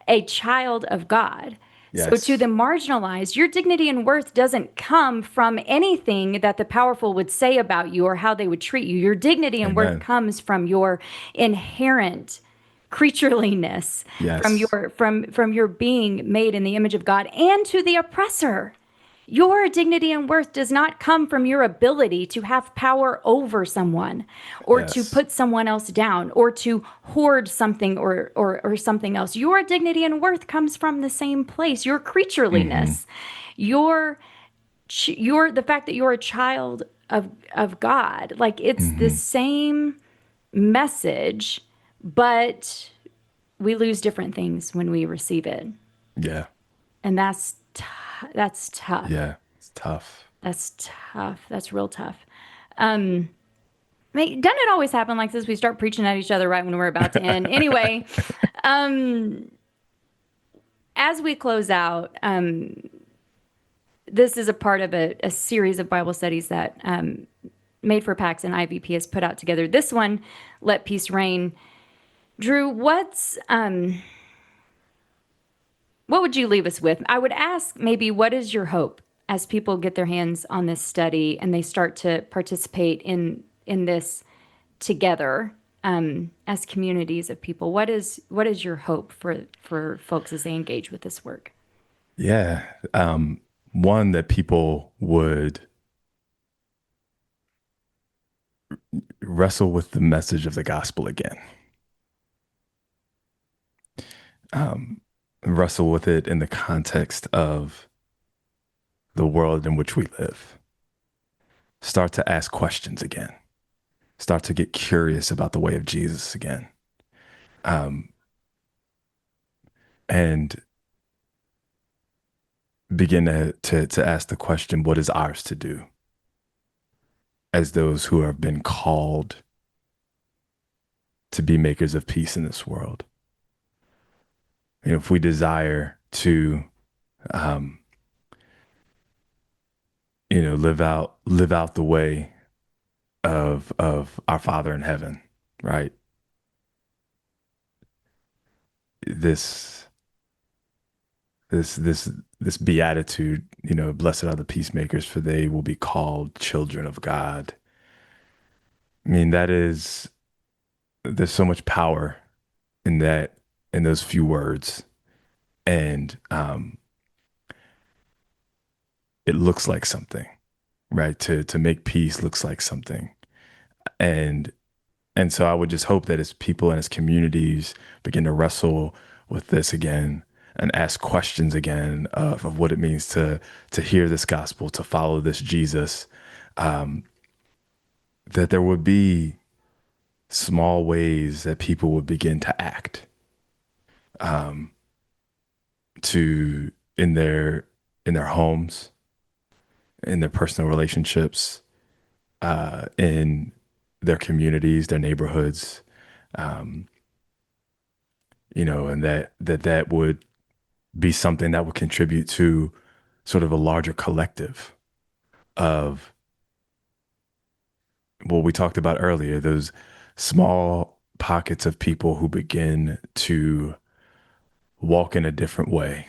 S1: a child of God. So to the
S2: Yes.
S1: marginalized, your dignity and worth doesn't come from anything that the powerful would say about you or how they would treat you. Your dignity and worth
S2: Amen.
S1: comes from your inherent creatureliness, from
S2: Yes.
S1: your being made in the image of God. And to the oppressor, your dignity and worth does not come from your ability to have power over someone or to
S2: Yes.
S1: put someone else down or to hoard something or something else. Your dignity and worth comes from the same place, your
S2: Hmm.
S1: creatureliness, your the fact that you're a child of God. Like it's the
S2: Hmm.
S1: same message, but we lose different things when we receive it.
S2: Yeah.
S1: And that's tough.
S2: Yeah. It's tough.
S1: That's tough. That's real tough. I mean, doesn't it always happen like this? We start preaching at each other right when we're about to end. Anyway, as we close out, this is a part of a series of Bible studies that Made for Pax and IVP has put out together. This one, Let Peace Reign. Drew, what would you leave us with? I would ask maybe what is your hope as people get their hands on this study and they start to participate in this together as communities of people. What is your hope for folks as they engage with this work?
S2: Yeah. One that people would wrestle with the message of the gospel again. Wrestle with it in the context of the world in which we live. Start to ask questions again. Start to get curious about the way of Jesus again. and begin to ask the question, what is ours to do as those who have been called to be makers of peace in this world? If we desire to, um, live out the way of our Father in heaven, right? This this beatitude, blessed are the peacemakers, for they will be called children of God. I mean, there's so much power in that, in those few words, and it looks like something, right? To make peace looks like something, and so I would just hope that as people and as communities begin to wrestle with this again and ask questions again of what it means to hear this gospel, to follow this Jesus, that there would be small ways that people would begin to act, to in their homes, in their personal relationships, in their communities, their neighborhoods, and that would be something that would contribute to sort of a larger collective of what we talked about earlier, those small pockets of people who begin to walk in a different way,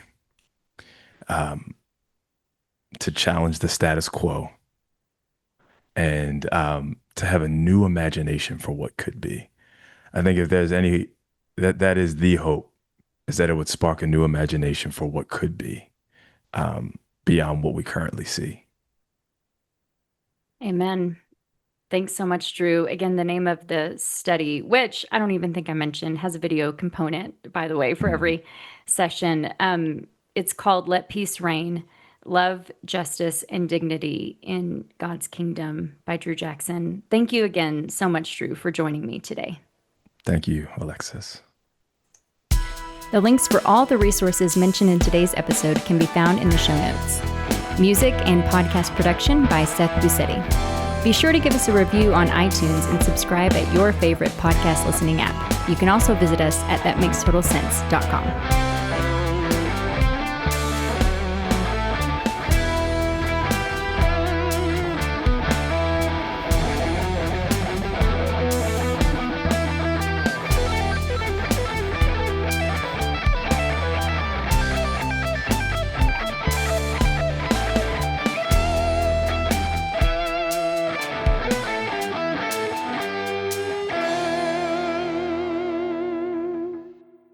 S2: to challenge the status quo, and to have a new imagination for what could be. I think if there's any, that is the hope, is that it would spark a new imagination for what could be, beyond what we currently see.
S1: Amen. Thanks so much, Drew. Again, the name of the study, which I don't even think I mentioned, has a video component, by the way, for every session. It's called Let Peace Reign, Love, Justice, and Dignity in God's Kingdom by Drew Jackson. Thank you again so much, Drew, for joining me today.
S2: Thank you, Alexis.
S1: The links for all the resources mentioned in today's episode can be found in the show notes. Music and podcast production by Seth Busetti. Be sure to give us a review on iTunes and subscribe at your favorite podcast listening app. You can also visit us at thatmaketotalsense.com.